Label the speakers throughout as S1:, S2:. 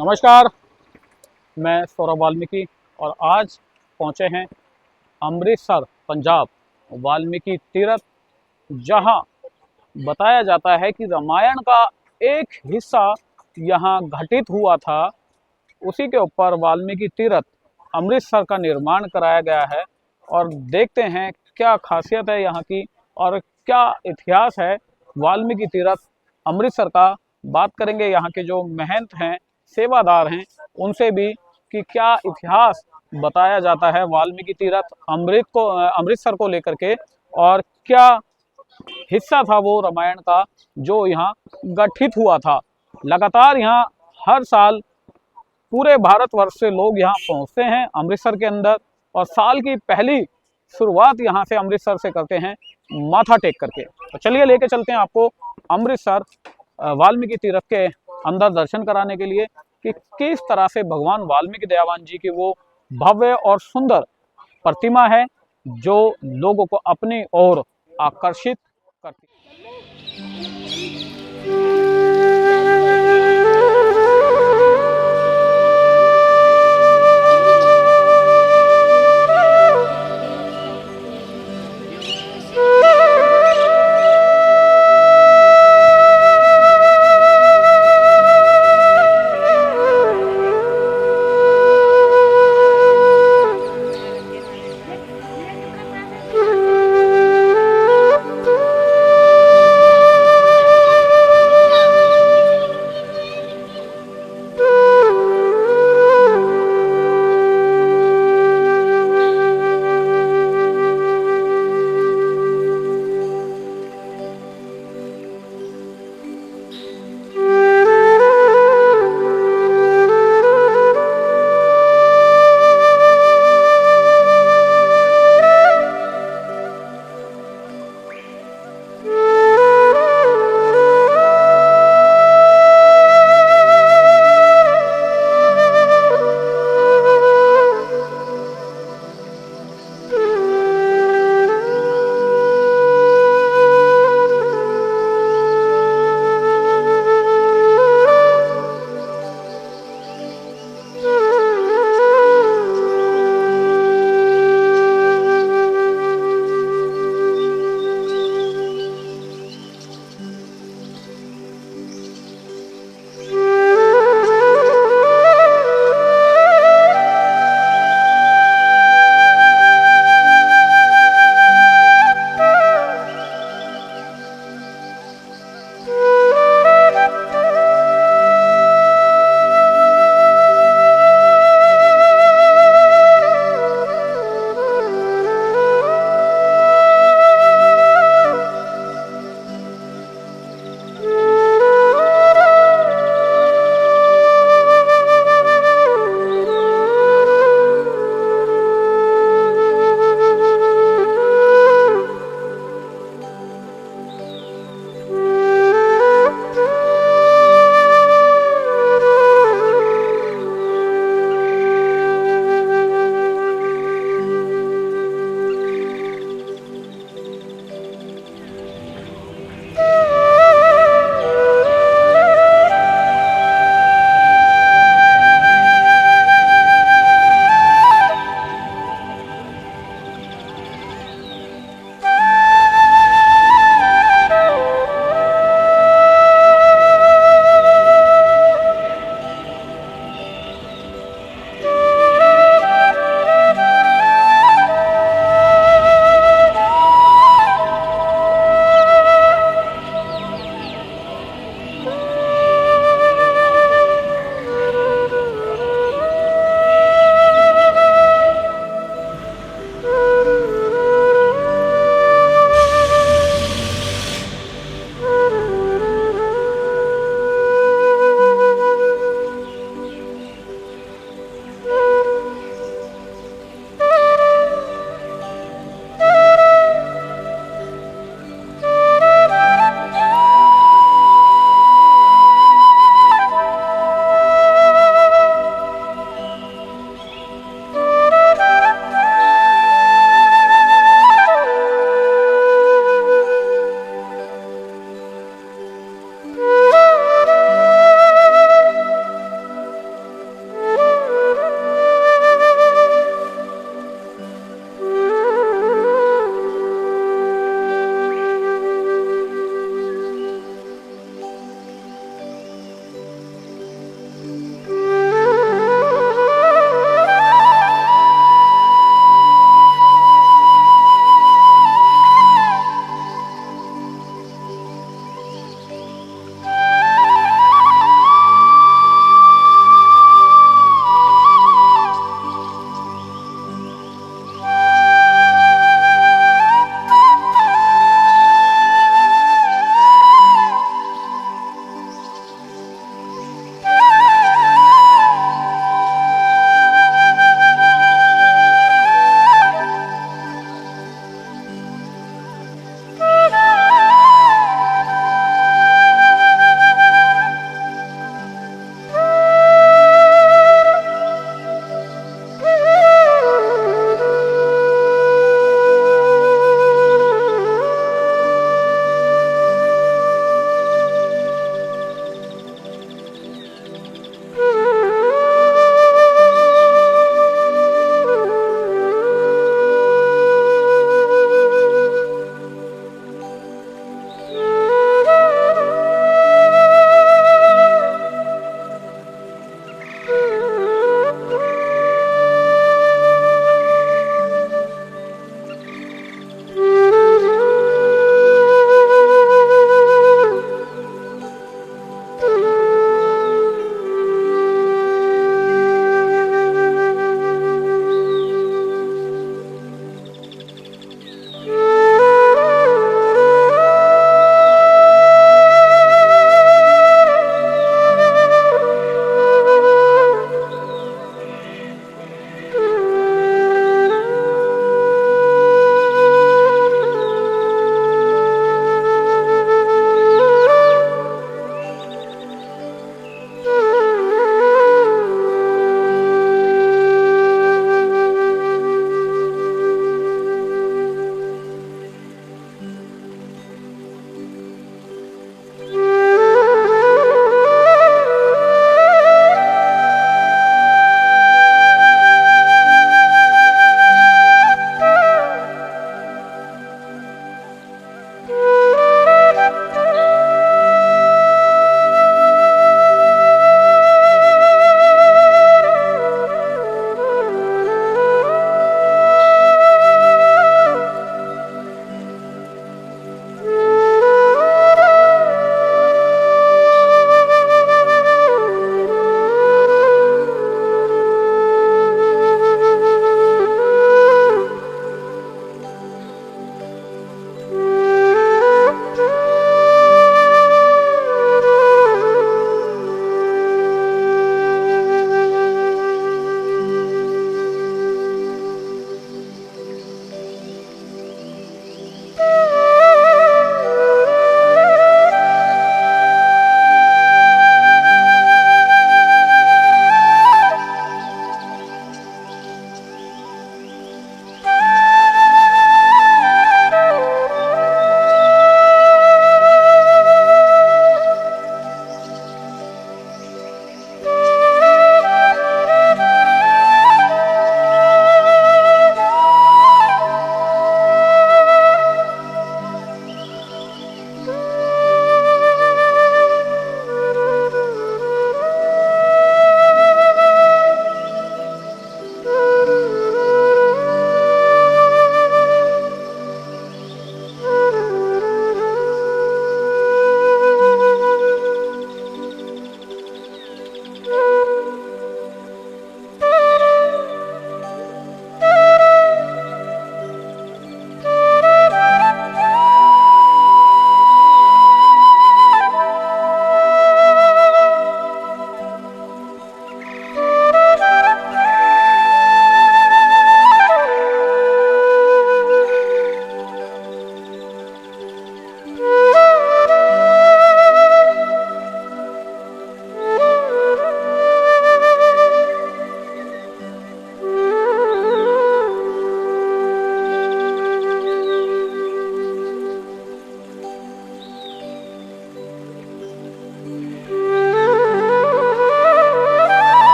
S1: नमस्कार, मैं सौरभ वाल्मीकि और आज पहुंचे हैं अमृतसर, पंजाब, वाल्मीकि तीर्थ, जहां बताया जाता है कि रामायण का एक हिस्सा यहां घटित हुआ था। उसी के ऊपर वाल्मीकि तीर्थ अमृतसर का निर्माण कराया गया है और देखते हैं क्या खासियत है यहाँ की और क्या इतिहास है वाल्मीकि तीर्थ अमृतसर का। बात करेंगे यहाँ के जो महंत हैं, सेवादार हैं, उनसे भी कि क्या इतिहास बताया जाता है वाल्मीकि तीर्थ अमृतसर को लेकर के और क्या हिस्सा था वो रामायण का जो यहाँ गठित हुआ था। लगातार यहाँ हर साल पूरे भारतवर्ष से लोग यहाँ पहुँचते हैं अमृतसर के अंदर और साल की पहली शुरुआत यहाँ से अमृतसर से करते हैं माथा टेक करके। तो चलिए लेके चलते हैं आपको अमृतसर वाल्मीकि तीर्थ के अंदर दर्शन कराने के लिए कि किस तरह से भगवान वाल्मीकि दयावान जी की वो भव्य और सुंदर प्रतिमा है जो लोगों को अपनी ओर आकर्षित करती है।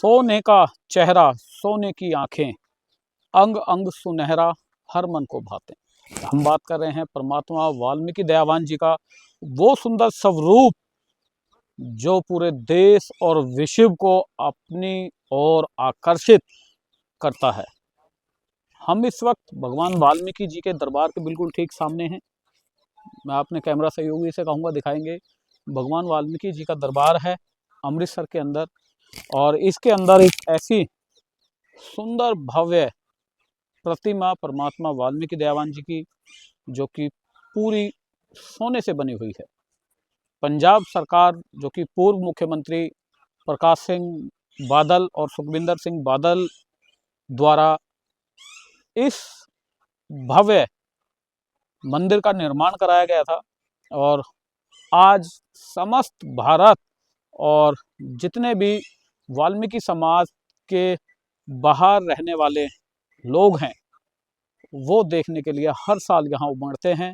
S1: सोने का चेहरा, सोने की आंखें, अंग अंग सुनहरा, हर मन को भाते। हम बात कर रहे हैं परमात्मा वाल्मीकि दयावान जी का, वो सुंदर स्वरूप जो पूरे देश और विश्व को अपनी ओर आकर्षित करता है। हम इस वक्त भगवान वाल्मीकि जी के दरबार के बिल्कुल ठीक सामने हैं। मैं अपने कैमरा सहयोगी से कहूँगा दिखाएंगे। भगवान वाल्मीकि जी का दरबार है अमृतसर के अंदर, और इसके अंदर एक ऐसी सुंदर भव्य प्रतिमा परमात्मा वाल्मीकि दयावान जी की, जो कि पूरी सोने से बनी हुई है। पंजाब सरकार, जो कि पूर्व मुख्यमंत्री प्रकाश सिंह बादल और सुखविंदर सिंह बादल द्वारा इस भव्य मंदिर का निर्माण कराया गया था, और आज समस्त भारत और जितने भी वाल्मीकि समाज के बाहर रहने वाले लोग हैं, वो देखने के लिए हर साल यहाँ उमड़ते हैं।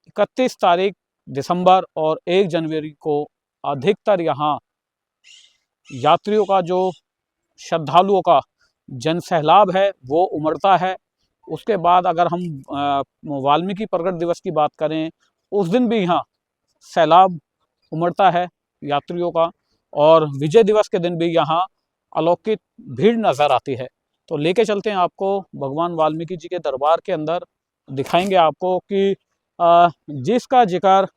S1: 31 तारीख दिसंबर और 1 जनवरी को अधिकतर यहाँ यात्रियों का, जो श्रद्धालुओं का जनसैलाब है, वो उमड़ता है। उसके बाद अगर हम वाल्मीकि प्रगट दिवस की बात करें, उस दिन भी यहाँ सैलाब उमड़ता है यात्रियों का, और विजय दिवस के दिन भी यहाँ अलौकिक भीड़ नज़र आती है। तो लेके चलते हैं आपको भगवान वाल्मीकि जी के दरबार के अंदर, दिखाएंगे आपको कि जिसका जिक्र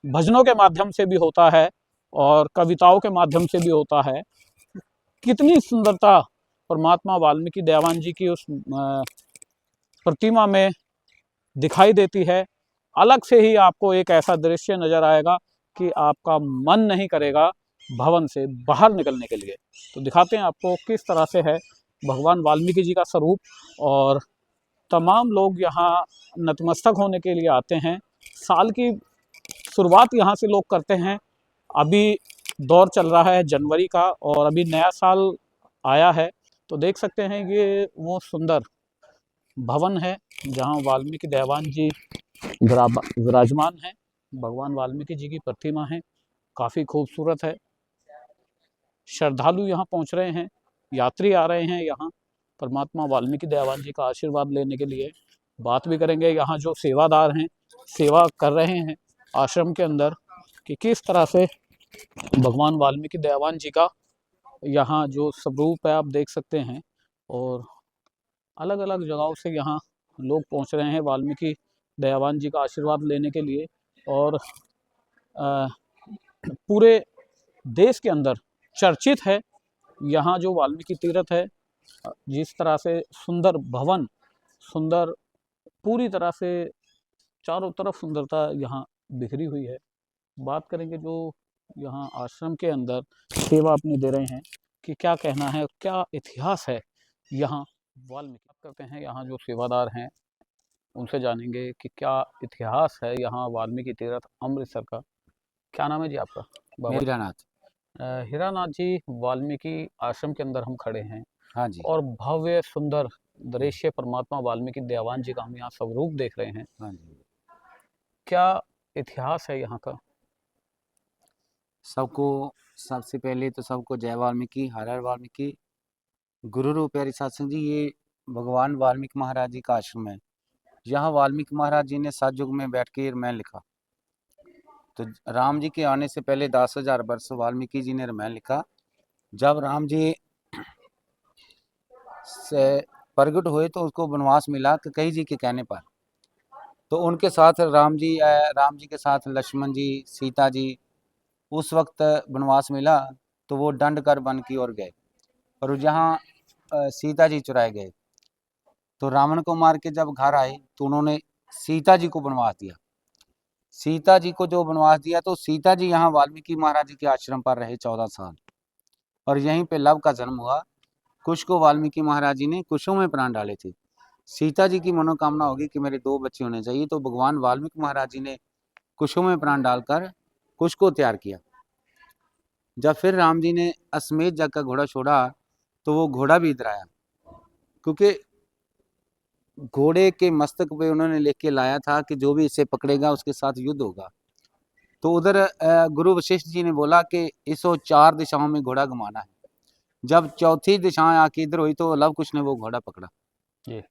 S1: भजनों के माध्यम से भी होता है और कविताओं के माध्यम से भी होता है, कितनी सुंदरता परमात्मा वाल्मीकि दयावान जी की उस प्रतिमा में दिखाई देती है। अलग से ही आपको एक ऐसा दृश्य नज़र आएगा कि आपका मन नहीं करेगा भवन से बाहर निकलने के लिए। तो दिखाते हैं आपको किस तरह से है भगवान वाल्मीकि जी का स्वरूप, और तमाम लोग यहाँ नतमस्तक होने के लिए आते हैं। साल की शुरुआत यहाँ से लोग करते हैं। अभी दौर चल रहा है जनवरी का, और अभी नया साल आया है। तो देख सकते हैं ये वो सुंदर भवन है जहाँ वाल्मीकि दयावान जी विराजमान हैं। भगवान वाल्मीकि जी की प्रतिमा है, काफ़ी खूबसूरत है। श्रद्धालु यहाँ पहुँच रहे हैं, यात्री आ रहे हैं यहाँ परमात्मा वाल्मीकि दयावान जी का आशीर्वाद लेने के लिए। बात भी करेंगे यहाँ जो सेवादार हैं, सेवा कर रहे हैं आश्रम के अंदर, कि किस तरह से भगवान वाल्मीकि दयावान जी का यहाँ जो स्वरूप है आप देख सकते हैं। और अलग अलग जगहों से यहाँ लोग पहुँच रहे हैं वाल्मीकि दयावान जी का आशीर्वाद लेने के लिए। और पूरे देश के अंदर चर्चित है यहाँ जो वाल्मीकि तीर्थ है। जिस तरह से सुंदर भवन, सुंदर पूरी तरह से चारों तरफ सुंदरता यहाँ बिखरी हुई है। बात करेंगे जो यहाँ आश्रम के अंदर सेवा अपनी दे रहे हैं कि क्या कहना है, क्या इतिहास है यहाँ वाल्मीकि। बात करते हैं यहाँ जो सेवादार हैं उनसे, जानेंगे कि क्या इतिहास है यहाँ वाल्मीकि तीर्थ अमृतसर का। क्या नाम है जी आपका? बाबा
S2: हीरानाथ।
S1: हीरानाथ जी, वाल्मीकि आश्रम के अंदर हम खड़े हैं,
S2: हाँ जी।
S1: और भव्य सुंदर दृश्य परमात्मा वाल्मीकि दयावान जी का हम यहाँ स्वरूप देख रहे हैं।
S2: हाँ जी।
S1: क्या इतिहास है यहाँ का?
S2: सबको सबसे पहले तो सबको जय वाल्मीकि, हर हर वाल्मीकि। गुरु रूप प्यारी सत्संग जी, ये भगवान वाल्मीकि महाराज जी का आश्रम है। यहाँ वाल्मीकि महाराज जी ने सतयुग में बैठ के रामायण लिखा। तो राम जी के आने से पहले 10,000 वर्ष वाल्मीकि जी ने रामायण लिखा। जब राम जी से प्रगट हुए तो उसको वनवास मिला कई जी के कहने पर। तो उनके साथ राम जी के साथ लक्ष्मण जी, सीता जी उस वक्त वनवास मिला, तो वो दंडकर वन की ओर गए, और जहाँ सीता जी चुराए गए। तो रावण को मार के जब घर आए तो उन्होंने सीता जी को वनवास दिया। सीता जी को जो वनवास दिया तो सीता जी यहाँ वाल्मीकि महाराज जी के आश्रम पर रहे 14 साल, और यहीं पे लव का जन्म हुआ। कुश को वाल्मीकि महाराज जी ने कुशों में प्राण डाले थे। सीता जी की मनोकामना होगी कि मेरे 2 बच्चे होने चाहिए, तो भगवान वाल्मीकि महाराज जी ने कुशों में प्राण डालकर कुश को तैयार किया। जब फिर राम जी ने अश्वमेध यज्ञ का घोड़ा छोड़ा तो वो घोड़ा भी इधर आया, क्योंकि घोड़े के मस्तक पे उन्होंने लिख के लाया था कि जो भी इसे पकड़ेगा उसके साथ युद्ध होगा। तो उधर गुरु वशिष्ठ जी ने बोला कि इसको 4 दिशाओं में घोड़ा घुमाना है। जब चौथी दिशाएं आके इधर हुई तो लव कुश ने वो घोड़ा पकड़ा
S1: जी।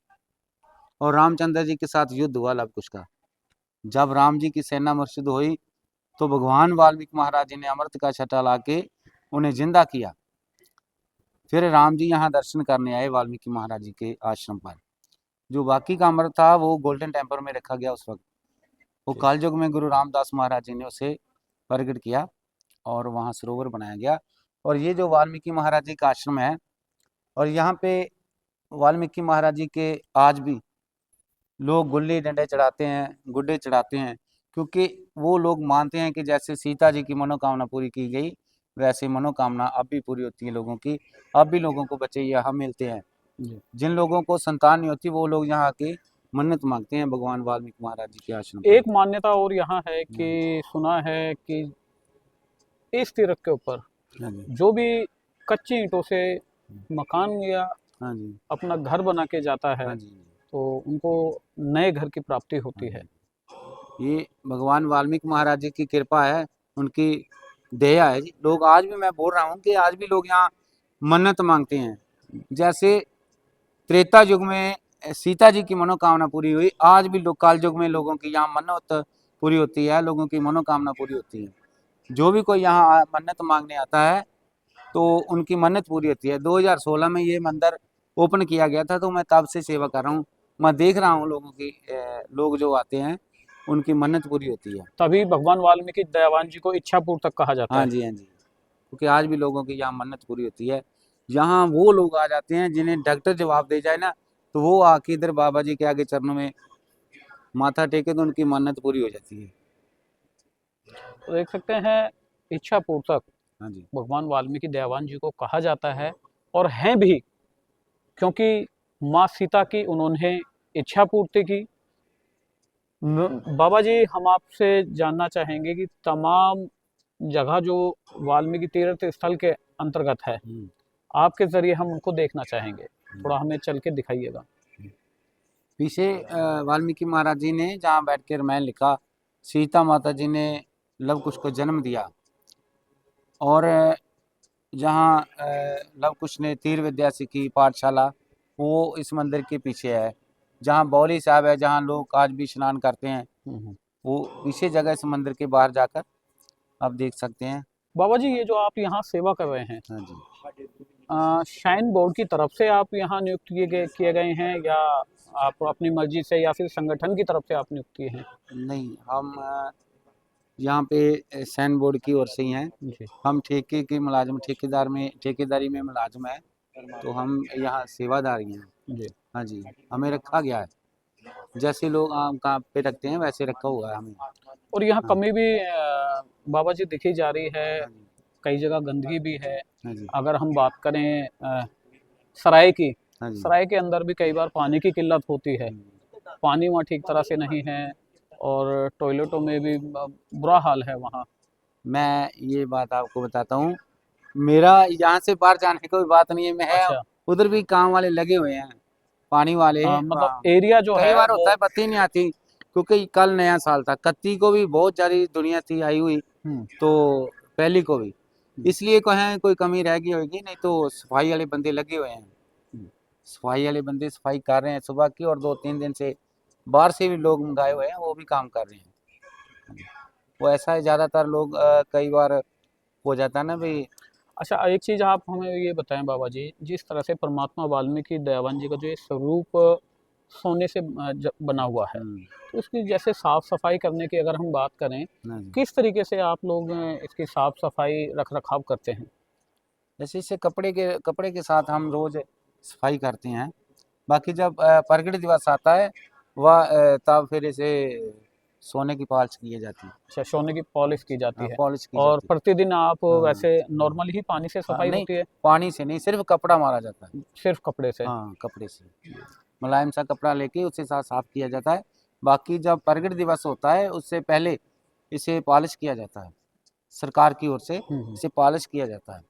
S2: और रामचंद्र जी के साथ युद्ध हुआ लव कुश का। जब राम जी की सेना मुर्शिद हुई तो भगवान वाल्मीकि महाराज जी ने अमृत का छटा लाके उन्हें जिंदा किया। फिर राम जी यहाँ दर्शन करने आए वाल्मीकि महाराज जी के आश्रम पर। जो बाकी का अमृत था वो गोल्डन टेम्पल में रखा गया उस वक्त। वो
S1: जी।
S2: कालयुग में गुरु रामदास महाराज जी ने उसे प्रकट किया और वहाँ सरोवर बनाया गया। और ये जो वाल्मीकि महाराज जी का आश्रम है और यहाँ पे वाल्मीकि महाराज जी के आज भी लोग गुल्ली डंडे चढ़ाते हैं, गुड्डे चढ़ाते हैं, क्योंकि वो लोग मानते हैं कि जैसे सीता जी की मनोकामना पूरी की गई वैसे मनोकामना अब भी पूरी होती है लोगों की। अब भी लोगों को बच्चे यहाँ मिलते हैं।
S1: जी।
S2: जिन लोगों को संतान नहीं होती वो लोग यहाँ आके मन्नत मांगते हैं भगवान वाल्मीकि महाराज जी के आश्रम पर।
S1: एक मान्यता और यहाँ है कि सुना है कि इस तीर्थ के ऊपर
S2: हाँ जी,
S1: जो भी कच्ची ईंटों से मकान या
S2: हाँ जी,
S1: अपना घर बना के जाता है
S2: हाँ जी।
S1: तो उनको नए घर की प्राप्ति होती है।
S2: ये भगवान वाल्मीकि महाराज जी की कृपा है, उनकी दया है जी। लोग आज भी, मैं बोल रहा हूँ कि आज भी लोग यहाँ मन्नत मांगते हैं। जैसे त्रेता युग में सीता जी की मनोकामना पूरी हुई, आज भी लोग काल युग में लोगों की यहाँ मन्नत पूरी होती है, लोगों की मनोकामना पूरी होती है। जो भी कोई यहाँ मन्नत मांगने आता है तो उनकी मन्नत पूरी होती है। 2016 में ये मंदिर ओपन किया गया था तो मैं तब से सेवा कर रहा हूँ। मैं देख रहा हूँ लोगों की लोग जो आते हैं उनकी मन्नत पूरी होती है।
S1: तभी भगवान वाल्मीकि दयावान जी को इच्छा पूर्तक कहा जाता
S2: हाँ
S1: है।
S2: जी, हाँ जी। क्योंकि आज भी लोगों की यहाँ मन्नत पूरी होती है। यहाँ वो लोग आ जाते हैं जिन्हें डॉक्टर जवाब दे जाए ना तो वो आके इधर बाबा जी के आगे चरणों में माथा टेके तो उनकी मन्नत पूरी हो जाती है।
S1: तो देख सकते हैं इच्छा पूर्तक
S2: हाँ जी,
S1: भगवान वाल्मीकि दयावान जी को कहा जाता है और हैं भी, क्योंकि माँ सीता की उन्होंने इच्छा पूर्ति की। बाबा जी हम आपसे जानना चाहेंगे कि तमाम जगह जो वाल्मीकि तीर्थ स्थल के अंतर्गत है आपके जरिए हम उनको देखना चाहेंगे, थोड़ा हमें चल के दिखाइएगा।
S2: पीछे वाल्मीकि महाराज जी ने जहाँ बैठ के रामायण लिखा, सीता माता जी ने लव कुश को जन्म दिया और जहाँ लव कुश ने तीर विद्या सीखी पाठशाला वो इस मंदिर के पीछे है। जहाँ बौली साहब है, जहाँ लोग आज भी स्नान करते हैं, वो पीछे जगह इस मंदिर के बाहर जाकर आप देख सकते हैं।
S1: बाबा जी ये जो आप यहाँ सेवा कर रहे हैं,
S2: हाँ जी,
S1: शाइन बोर्ड की तरफ से आप यहाँ नियुक्त किए गए हैं या आप अपनी मर्जी से या फिर संगठन की तरफ से आप नियुक्त किए हैं?
S2: नहीं हम यहाँ पे सैन बोर्ड की ओर से ही हैं।
S1: जी।
S2: हम ठेके के मुलाजिम, ठेकेदारी में मुलाजिम है, तो हम यहाँ सेवादारी हैं।
S1: जी।
S2: हाँ जी, हमें रखा गया है, जैसे लोग आम काम पे रखते हैं वैसे रखा हुआ है हमें।
S1: और यहाँ
S2: हाँ,
S1: कमी भी बाबा जी दिखी जा रही है,
S2: हाँ जी,
S1: कई जगह गंदगी भी है।
S2: हाँ जी,
S1: अगर हम बात करें सराय की,
S2: हाँ जी।
S1: सराय के अंदर भी कई बार पानी की किल्लत होती है, पानी वहाँ ठीक तरह से नहीं है और टॉयलेटों में भी बुरा हाल है वहाँ।
S2: मैं ये बात आपको बताता हूँ, मेरा यहाँ से बाहर जाने की कोई बात नहीं है। मैं
S1: अच्छा।
S2: उधर भी काम वाले लगे हुए हैं, पानी वाले।
S1: मतलब एरिया जो
S2: कई
S1: है
S2: बार होता
S1: वो।
S2: है पत्ती नहीं आती, क्योंकि कल नया साल था, कत्ती को भी बहुत सारी दुनिया थी आई हुई,
S1: हम्म।
S2: तो पहली को भी, इसलिए कहें कोई कमी रह गई होगी, नहीं तो सफाई वाले बंदे लगे हुए हैं। सफाई वाले बंदे सफाई कर रहे हैं सुबह की, और 2-3 दिन से बाहर से भी लोग मंगाए हुए हैं, वो भी काम कर रहे हैं। वो ऐसा है, ज़्यादातर लोग कई बार हो जाता है ना भाई।
S1: अच्छा एक चीज़ आप हमें ये बताएं बाबा जी, जिस तरह से परमात्मा वाल्मीकि दयावान जी का जो ये स्वरूप सोने से बना हुआ है, तो उसकी जैसे साफ सफाई करने की अगर हम बात करें,
S2: हाँ जी।
S1: किस तरीके से आप लोग इसकी साफ सफाई रख रखाव करते हैं?
S2: जैसे इससे कपड़े के साथ हम रोज सफाई करते हैं। बाकी जब प्रगट दिवस आता है वह तब फिर इसे सोने की पॉलिश की जाती है।
S1: अच्छा, सोने की पॉलिश की जाती
S2: हाँ,
S1: है।
S2: पॉलिश की
S1: और
S2: जाती है।
S1: प्रतिदिन आप
S2: हाँ,
S1: वैसे नॉर्मल ही पानी से
S2: हाँ,
S1: सफाई
S2: नहीं,
S1: होती है?
S2: पानी से नहीं, सिर्फ कपड़ा मारा जाता है।
S1: सिर्फ कपड़े से?
S2: हाँ, कपड़े से मुलायम सा कपड़ा लेके उससे साथ साफ किया जाता है। बाकी जब प्रगट दिवस होता है उससे पहले इसे पॉलिश किया जाता है, सरकार की ओर से
S1: हम्म।
S2: इसे पॉलिश किया जाता है।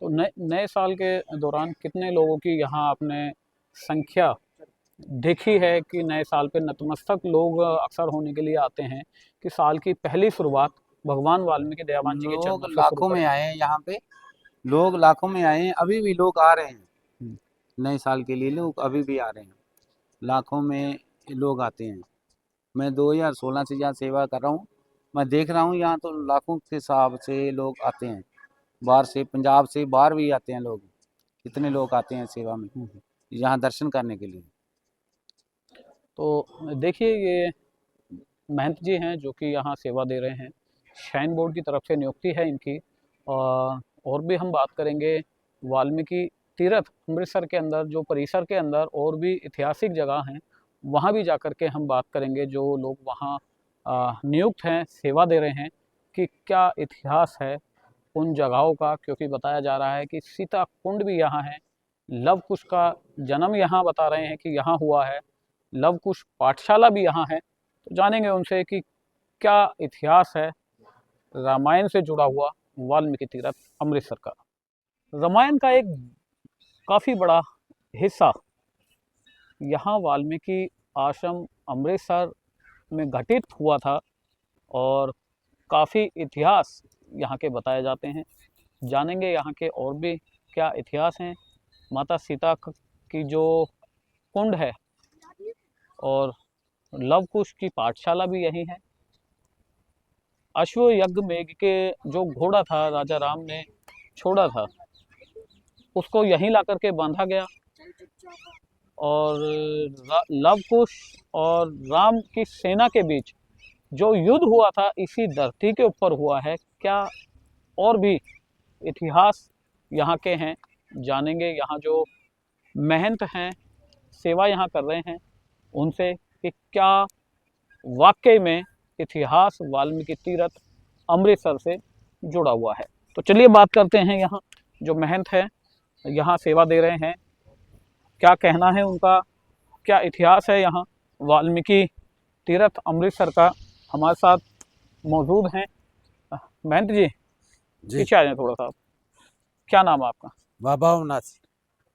S1: तो नए नए साल के दौरान कितने लोगों की यहाँ आपने संख्या देखी है कि नए साल पे नतमस्तक लोग अक्सर होने के लिए आते हैं कि साल की पहली शुरुआत भगवान वाल्मीकि दयावान जी के
S2: लोग
S1: चरणों से शुरू
S2: लाखों में
S1: करें?
S2: आए हैं यहाँ पे, लोग लाखों में आए हैं, अभी भी लोग आ रहे हैं
S1: हम्म।
S2: नए साल के लिए, लोग अभी भी आ रहे हैं, लाखों में लोग आते हैं। मैं 2016 से यहाँ सेवा कर रहा हूँ, मैं देख रहा हूँ यहाँ तो लाखों के हिसाब से लोग आते हैं, बाहर से, पंजाब से बाहर भी आते हैं लोग, कितने लोग आते हैं सेवा में यहाँ दर्शन करने के लिए।
S1: तो देखिए, ये महंत जी हैं जो कि यहाँ सेवा दे रहे हैं, श्राइन बोर्ड की तरफ से नियुक्ति है इनकी। और भी हम बात करेंगे वाल्मीकि तीर्थ अमृतसर के अंदर, जो परिसर के अंदर और भी ऐतिहासिक जगह हैं, वहाँ भी जाकर के हम बात करेंगे। जो लोग वहाँ नियुक्त हैं, सेवा दे रहे हैं, कि क्या इतिहास है उन जगहों का, क्योंकि बताया जा रहा है कि सीता कुंड भी यहाँ है, लव कुश का जन्म यहाँ बता रहे हैं कि यहाँ हुआ है, लव कुश पाठशाला भी यहाँ है। तो जानेंगे उनसे कि क्या इतिहास है रामायण से जुड़ा हुआ वाल्मीकि तीर्थ अमृतसर का। रामायण का एक काफ़ी बड़ा हिस्सा यहाँ वाल्मीकि आश्रम अमृतसर में घटित हुआ था, और काफ़ी इतिहास यहाँ के बताए जाते हैं। जानेंगे यहाँ के और भी क्या इतिहास हैं। माता सीता की जो कुंड है और लव कुश की पाठशाला भी यही है। अश्वयज्ञ मेघ के जो घोड़ा था राजा राम ने छोड़ा था, उसको यहीं ला करके बांधा गया, और लव कुश और राम की सेना के बीच जो युद्ध हुआ था इसी धरती के ऊपर हुआ है। क्या और भी इतिहास यहाँ के हैं, जानेंगे यहाँ जो महंत हैं, सेवा यहाँ कर रहे हैं, उनसे कि क्या वाकई में इतिहास वाल्मीकि तीर्थ अमृतसर से जुड़ा हुआ है। तो चलिए बात करते हैं यहाँ जो महंत है, यहाँ सेवा दे रहे हैं, क्या कहना है उनका, क्या इतिहास है यहाँ वाल्मीकि तीर्थ अमृतसर का। हमारे साथ मौजूद हैं महंत जी।
S2: जी,
S1: पीछे आ जाए थोड़ा सा। क्या नाम है आपका?
S2: बाबा ओमनाथ।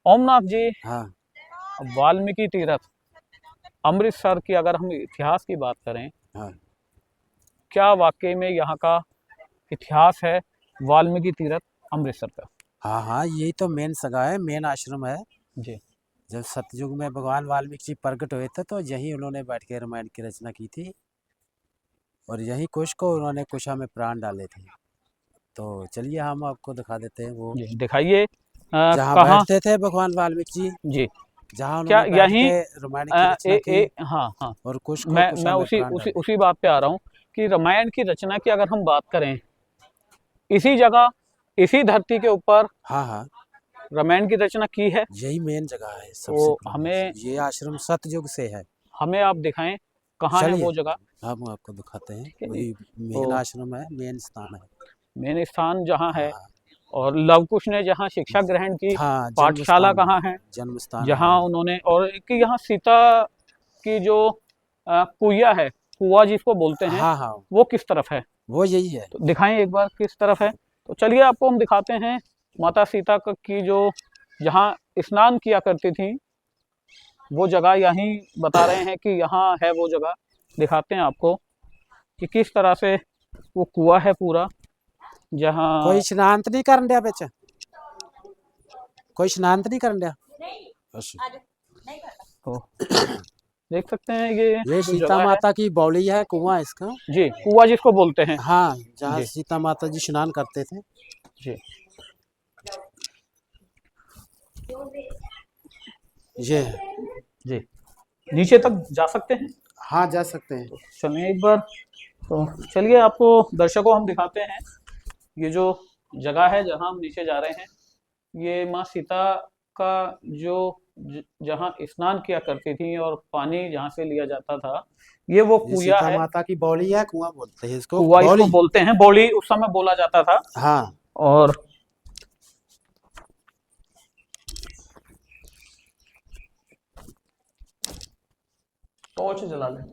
S1: ओमनाथ जी।
S2: हाँ
S1: वाल्मीकि तीर्थ अमृतसर की अगर हम इतिहास की बात करें,
S2: हाँ
S1: क्या वाकई में यहाँ का इतिहास है वाल्मीकि तीर्थ अमृतसर का?
S3: हाँ हाँ, यही तो मेन सगा है, मेन आश्रम है।
S1: जी।
S3: जब सतयुग में भगवान वाल्मीकि जी प्रकट हुए थे तो यहीं उन्होंने बैठ के रामायण की रचना की थी, और यहीं कुश को उन्होंने कुशा में प्राण डाले थे। तो चलिए हम आपको दिखा देते हैं वो
S1: जी दिखाइए।
S3: जहाँ
S1: कहाँ?
S3: बैठते थे भगवान वाल्मीकि जी,
S1: जी।
S3: जहाँ
S1: क्या
S3: उन्होंने बैठ
S1: यहीं
S3: के रामायण की रचना की,
S1: हाँ हाँ,
S3: और कुश को
S1: मैं
S3: कुशा में
S1: उसी
S3: प्राण
S1: उसी
S3: डाले।
S1: उसी बात पे आ रहा हूँ कि रामायण की रचना की अगर हम बात करें, इसी जगह इसी धरती के ऊपर
S3: हाँ हाँ,
S1: रामायण की रचना की है।
S3: यही मेन जगह है सबसे
S1: तो
S3: पुरानी।
S1: हमें
S3: ये आश्रम सतयुग से है।
S1: हमें आप दिखाएं कहाँ है
S3: चलिए
S1: वो जगह।
S3: हम आपको दिखाते हैं,
S1: है
S3: वही मेन
S1: तो
S3: आश्रम है, मेन स्थान है।
S1: मेन स्थान जहाँ है,
S3: हाँ
S1: और लव कुश ने जहाँ शिक्षा ग्रहण की,
S3: हाँ,
S1: पाठशाला कहाँ है,
S3: जन्म स्थान
S1: जहाँ
S3: है।
S1: उन्होंने, और कि यहाँ सीता की जो कुइया है, कुआ जिसको बोलते हैं,
S3: हाँ हाँ,
S1: वो किस तरफ है?
S3: वो यही है।
S1: तो दिखाएं एक बार किस तरफ है। तो चलिए आपको हम दिखाते हैं माता सीता की जो जहाँ स्नान किया करती थी, वो जगह यहीं बता रहे हैं कि यहाँ है वो जगह। दिखाते हैं आपको कि किस तरह से वो कुआ है पूरा, जहाँ
S3: कोई स्नान तो नहीं करन दिया बेच, कोई स्नान तो नहीं करन दिया।
S1: तो देख सकते हैं ये
S3: ये
S1: जो
S3: सीता
S1: जगह है।
S3: माता की बौली है, कुआं इसका।
S1: जी, कुआ जिसको बोलते हैं।
S3: हाँ, जहाँ
S1: जी
S3: सीता माता जी स्नान करते थे।
S1: जी।
S3: ये है।
S1: जी, नीचे तक जा सकते हैं।
S3: हाँ, जा सकते हैं।
S1: चलिए एक बार, तो चलिए आपको दर्शकों हम दिखाते हैं ये जो जगह है जहाँ हम नीचे जा रहे हैं। ये माँ सीता का जो जहाँ स्नान किया करती थी और पानी जहाँ से लिया जाता था, ये वो
S3: ये
S1: कुआ
S3: सीता
S1: है।
S3: माता की बौली है, कुआं बोलते हैं इसको।
S1: कुआ इसको
S3: बौली।
S1: बोलते हैं, बौली उस समय बोला जाता था।
S3: हाँ,
S1: और टॉर्च जला लें।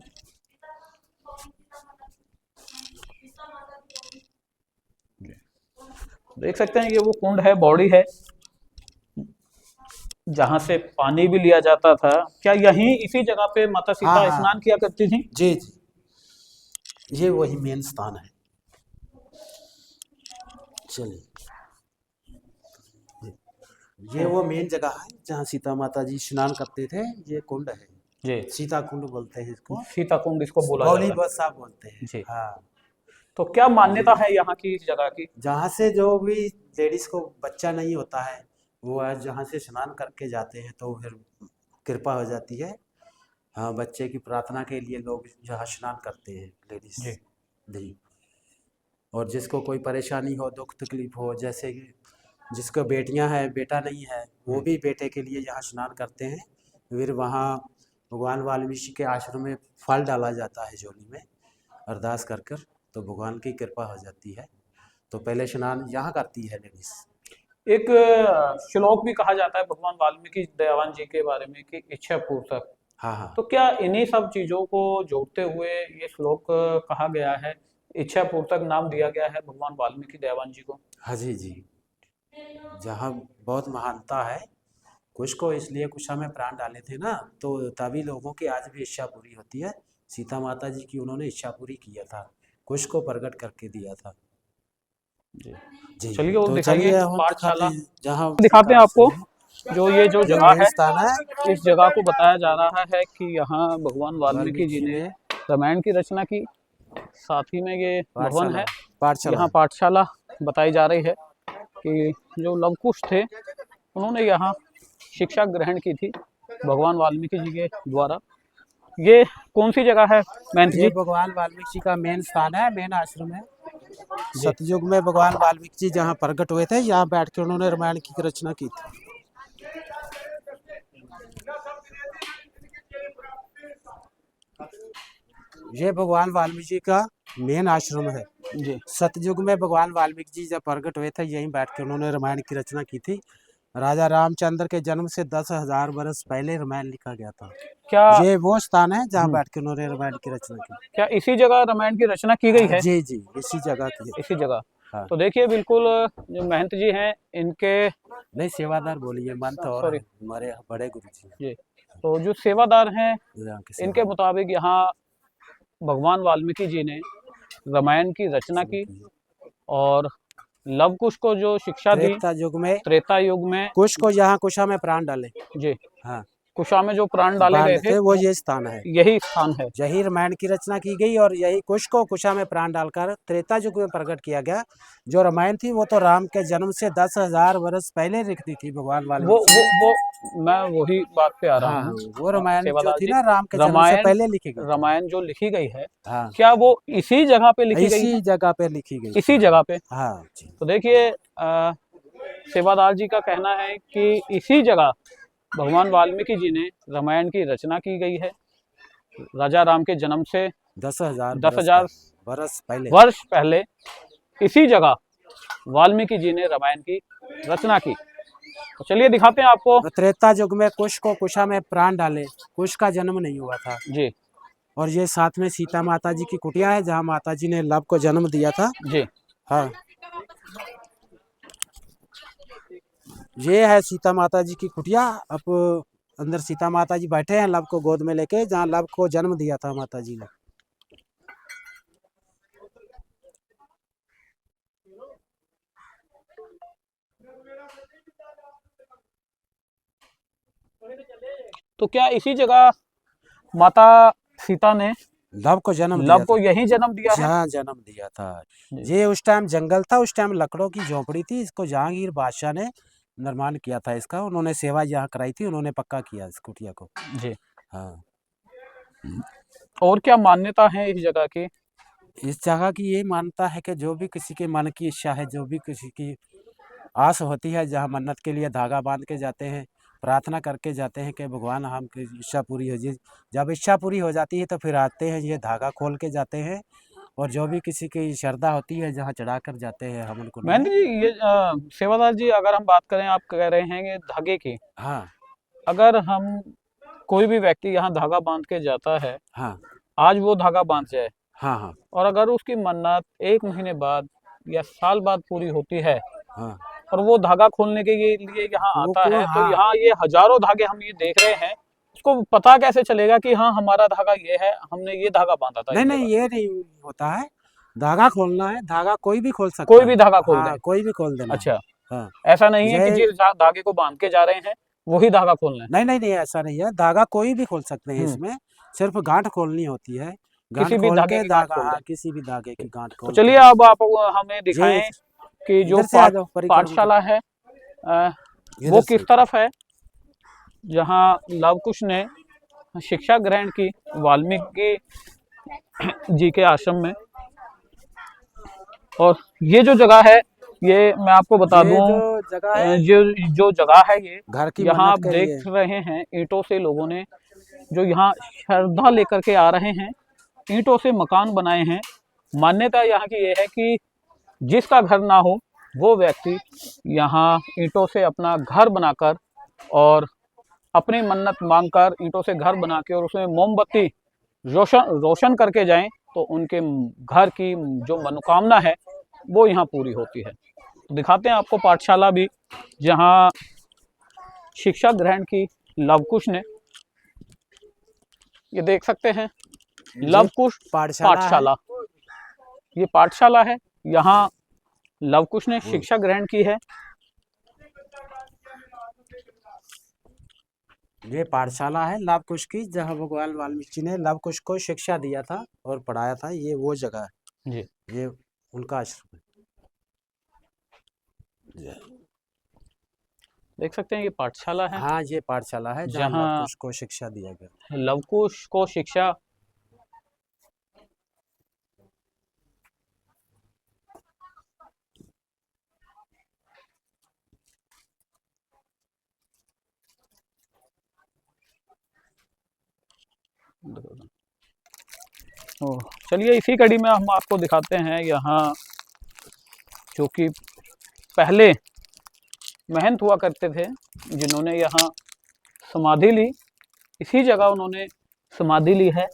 S1: देख सकते हैं ये वो कुंड है, बॉडी है, जहां से पानी भी लिया जाता था। क्या यहीं इसी जगह पे माता सीता
S3: हाँ, हाँ।
S1: स्नान किया करती थी?
S3: जी जी, ये वही मेन स्थान है। चलिए ये वो मेन जगह है जहाँ सीता माता जी स्नान करते थे। ये कुंड है,
S1: जी,
S3: सीता कुंड बोलते हैं इसको,
S1: सीता कुंड इसको बोला
S3: गौली
S1: जाता है।
S3: बसा बोलते हैं।
S1: जी,
S3: हाँ,
S1: तो क्या मान्यता है यहाँ की इस जगह की?
S3: जहाँ से जो भी लेडीज को बच्चा नहीं होता है, वो आज जहाँ से स्नान करके जाते हैं तो फिर कृपा हो जाती है। हाँ, बच्चे की प्रार्थना के लिए लोग जहाँ स्नान करते हैं लेडीज।
S1: जी,
S3: जी। और जिसको कोई परेशानी हो, दुख तकलीफ हो, जैसे कि जिसको बेटियां हैं, बेटा नहीं है, वो भी बेटे के लिए यहाँ स्नान करते हैं। फिर वहाँ भगवान वाल्मीकि के आश्रम में फल डाला जाता है झोली में, अरदास कर कर, तो भगवान की कृपा हो जाती है। तो पहले स्नान यहाँ करती है लेडीज।
S1: एक श्लोक भी कहा जाता है भगवान वाल्मीकि दयावान जी के बारे में कि इच्छा पूर्तक।
S3: हाँ हाँ
S1: तो क्या इन्हीं सब चीजों को जोड़ते हुए ये श्लोक कहा गया है, इच्छा पूर्तक नाम दिया गया है भगवान वाल्मीकि दयावान जी को?
S3: हाँ जी जी। जहाँ बहुत महानता है, कुछ को इसलिए कुशा में प्राण डाले थे ना, तो तभी लोगों की आज भी इच्छा पूरी होती है। सीता माता जी की उन्होंने इच्छा पूरी किया था, कुछ को प्रकट करके दिया था।
S1: जी,
S3: जी।
S1: चलिए वो
S3: तो
S1: दिखाइए
S3: चलिए हम दिखाते
S1: पाठशाला,
S3: हैं जहाँ
S1: दिखाते हैं आपको जो ये जो
S3: जो
S1: जगह
S3: मेन
S1: है।
S3: स्थान है,
S1: इस जगह को बताया जा रहा है कि यहाँ भगवान वाल्मीकि जी
S3: वाल्मीकि
S1: ने
S3: ने
S1: रामायण की रचना की। साथ ही में ये भवन
S3: पाठशाला
S1: है,
S3: पाठशाला
S1: यहाँ पाठशाला बताई जा रही है कि जो लवकुश थे उन्होंने यहाँ शिक्षा ग्रहण की थी भगवान वाल्मीकि जी के द्वारा। ये कौन सी जगह है महंत
S3: ये
S1: जी?
S3: भगवान वाल्मीकि जी का मेन स्थान है, मेन आश्रम है।
S1: जी,
S3: सतयुग में भगवान वाल्मीकि जी जहाँ प्रकट हुए थे, यहाँ बैठ के उन्होंने रामायण की रचना की थी। ये भगवान वाल्मीकि जी का मेन आश्रम है।
S1: जी,
S3: सतयुग में भगवान वाल्मीकि जी जब प्रकट हुए थे, यहीं बैठ के उन्होंने रामायण की रचना की थी। राजा रामचंद्र के जन्म से 10,000 वर्ष पहले रामायण लिखा गया था।
S1: क्या
S3: ये वो स्थान है जहाँ बैठ के उन्होंने रामायण की रचना की।
S1: क्या इसी जगह रामायण की रचना की गई है?
S3: जी जी, इसी जगह की है।
S1: इसी जगह।
S3: हाँ।
S1: तो देखिए बिल्कुल जो महंत जी हैं इनके,
S3: नहीं, सेवादार बोलिए, मंत और
S1: सॉरी
S3: हमारे बड़े गुरु जी
S1: जी, तो जो सेवादार हैं
S3: यहाँ के
S1: इनके मुताबिक यहाँ भगवान वाल्मीकि जी ने रामायण की रचना की और लव कुश को जो शिक्षा दी
S3: त्रेता युग में
S1: त्रेता युग में।
S3: कुश को यहाँ कुशा में प्राण डाले।
S1: जी,
S3: हाँ,
S1: कुशा में जो प्राण डाले
S3: बाण
S1: गए थे
S3: वो ये स्थान है।
S1: यही स्थान है।
S3: यही रामायण की रचना की गई और यही कुश को कुशा में प्राण डालकर त्रेता युग में प्रकट किया गया। जो रामायण थी वो तो राम के जन्म से 10,000 वर्ष पहले लिख दी थी भगवान वाल्मीकि।
S1: वो मैं वही बात पे आ रहा
S3: हाँ,
S1: हूँ।
S3: वो रामायण जो
S1: सेवादार
S3: थी
S1: जी,
S3: ना, राम के जन्म से पहले लिखी गई।
S1: रामायण जो लिखी गई है,
S3: हाँ,
S1: क्या वो इसी जगह पे लिखी गई
S3: इसी
S1: है?
S3: जगह पे लिखी गई।
S1: इसी जगह पे।
S3: हाँ जी।
S1: तो देखिए सेवादार जी का कहना है कि इसी जगह भगवान वाल्मीकि जी ने रामायण की रचना की गई है। राजा राम के जन्म से
S3: 10,000
S1: वर्ष पहले इसी जगह वाल्मीकि जी ने रामायण की रचना की। तो चलिए दिखाते हैं आपको।
S3: त्रेता युग में कुश को कुशा में प्राण डाले, कुश का जन्म नहीं हुआ था।
S1: जी,
S3: और ये साथ में सीता माता जी की कुटिया है जहाँ माता जी ने लव को जन्म दिया था।
S1: जी,
S3: हाँ, ये है सीता माता जी की कुटिया। अब अंदर सीता माता जी बैठे हैं लव को गोद में लेके, जहाँ लव को जन्म दिया था माता जी ने।
S1: तो क्या इसी जगह माता सीता ने
S3: लव को जन्म
S1: लव को यही जन्म दिया है?
S3: जहाँ जन्म दिया था। ये उस टाइम जंगल था, उस टाइम लकड़ों की झोपड़ी थी। इसको जहांगीर बादशाह ने निर्माण किया था इसका। उन्होंने सेवा यहाँ कराई थी, उन्होंने पक्का किया इस कुटिया को।
S1: जी,
S3: हाँ।
S1: और क्या मान्यता है इस जगह की?
S3: इस जगह की ये मान्यता है कि जो भी किसी के मन की इच्छा है, जो भी किसी की आस होती है, जहाँ मन्नत के लिए धागा बांध के जाते हैं, प्रार्थना करके जाते हैं कि भगवान हमकी इच्छा पूरी हो जाए। जब इच्छा पूरी हो जाती है तो फिर आते हैं, ये धागा खोल के जाते हैं और जो भी किसी की श्रद्धा होती है जहाँ चढ़ा कर जाते हैं हम उनको।
S1: महेंद्र जी, ये सेवादार जी, अगर हम बात करें, आप कह रहे हैं कि धागे की,
S3: हाँ
S1: अगर हम कोई भी व्यक्ति यहाँ धागा बांध के जाता है,
S3: हाँ
S1: आज वो धागा बांध जाए
S3: हाँ हाँ
S1: और अगर उसकी मन्नत 1 महीने बाद या साल बाद पूरी होती है
S3: हाँ,
S1: और वो धागा खोलने के लिए यहाँ आता है, तो
S3: हाँ।
S1: यहाँ ये हजारों धागे हम ये देख रहे हैं, उसको पता कैसे चलेगा कि हाँ हमारा धागा ये है, हमने ये धागा बांधा था?
S3: नहीं नहीं, ये नहीं होता है। धागा खोलना है, धागा कोई भी खोल सकता
S1: कोई
S3: है।
S1: भी धागा खोल
S3: हाँ,
S1: दे?
S3: कोई भी खोल देना।
S1: अच्छा,
S3: हाँ
S1: ऐसा नहीं है कि
S3: ये
S1: जिस धागे को बांध के जा रहे हैं वही धागा खोलना है।
S3: नहीं नहीं नहीं, ऐसा नहीं है, धागा कोई भी खोल सकते हैं
S1: हम्म,
S3: इसमें, सिर्फ गांठ खोलनी होती है। गांठ
S1: किसी भी
S3: खोल
S1: धागे
S3: के
S1: की गांठ
S3: धागा,
S1: खोल
S3: हाँ
S1: दें।
S3: किसी भी धागे की गांठ
S1: तो
S3: खोल के
S1: चलिए
S3: भी।
S1: अब आप हमें
S3: ये
S1: दिखाएं कि जो
S3: इधर से आ जाओ, परिक्रम
S1: पाठशाला है वो
S3: इधर
S1: किस
S3: से।
S1: तरफ है, जहाँ लव कुश ने शिक्षा ग्रहण की वाल्मीकि जी के आश्रम में। और ये जो जगह है, ये मैं आपको बता
S3: ये
S1: दूं,
S3: जो जगह है
S1: जो जो जगह है ये,
S3: घर की
S1: यहाँ
S3: मन्नत
S1: आप
S3: के
S1: देख
S3: लिए।
S1: रहे हैं ईंटों से लोगों ने जो यहाँ श्रद्धा लेकर के आ रहे हैं, ईंटों से मकान बनाए हैं। मान्यता यहाँ की ये है कि जिसका घर ना हो वो व्यक्ति यहाँ ईंटों से अपना घर बनाकर और अपनी मन्नत मांगकर ईंटों से घर बना के और उसमें मोमबत्ती रोशन रोशन करके जाएं तो उनके घर की जो मनोकामना है वो यहाँ पूरी होती है। तो दिखाते हैं आपको पाठशाला भी, जहाँ शिक्षा ग्रहण की लवकुश ने, ये देख सकते हैं
S3: ये
S1: लवकुश
S3: पाठशाला है।
S1: पाठशाला, ये पाठशाला है, यहाँ लवकुश ने शिक्षा ग्रहण की है।
S3: ये पाठशाला है लव कुश की, जहाँ भगवान वाल्मीकि जी ने लव कुश को शिक्षा दिया था और पढ़ाया था। ये वो जगह है,
S1: जी
S3: ये उनका आश्रम है।
S1: देख सकते हैं ये पाठशाला है,
S3: हाँ ये पाठशाला है जहाँ लव
S1: जहाँ
S3: कुश को शिक्षा दिया गया।
S1: लवकुश को शिक्षा चलिए इसी कड़ी में हम आपको दिखाते हैं यहाँ जो कि पहले महंत हुआ करते थे, जिन्होंने यहाँ समाधि ली, इसी जगह उन्होंने समाधि ली है।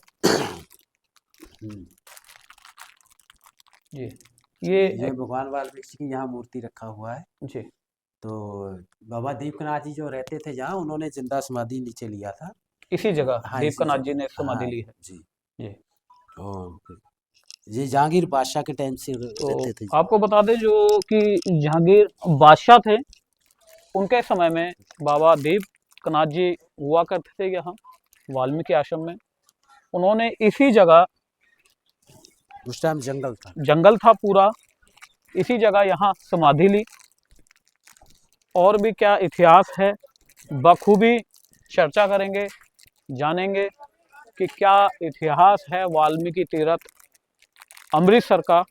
S1: जी
S3: ये भगवान वाल्मीकि जी की यहाँ मूर्ति रखा हुआ है।
S1: जी
S3: तो बाबा दीपकनाथ जी जो रहते थे जहाँ, उन्होंने जिंदा समाधि नीचे लिया था।
S1: इसी जगह
S3: हाँ,
S1: दीपकनाथ
S3: इसी
S1: जी ने
S3: जगह।
S1: समाधि
S3: हाँ,
S1: ली है।
S3: जी
S1: जी
S3: तो ये जहांगीर बादशाह के टाइम से रहते थे।
S1: तो आपको बता दें जो कि जहांगीर बादशाह थे, उनके समय में बाबा दीपकनाथ जी हुआ करते थे यहाँ वाल्मीकि आश्रम में। उन्होंने इसी जगह,
S3: उस टाइम
S1: जंगल था पूरा, इसी जगह यहाँ समाधि ली। और भी क्या इतिहास है बखूबी चर्चा करेंगे, जानेंगे कि क्या इतिहास है वाल्मीकि तीर्थ अमृतसर का,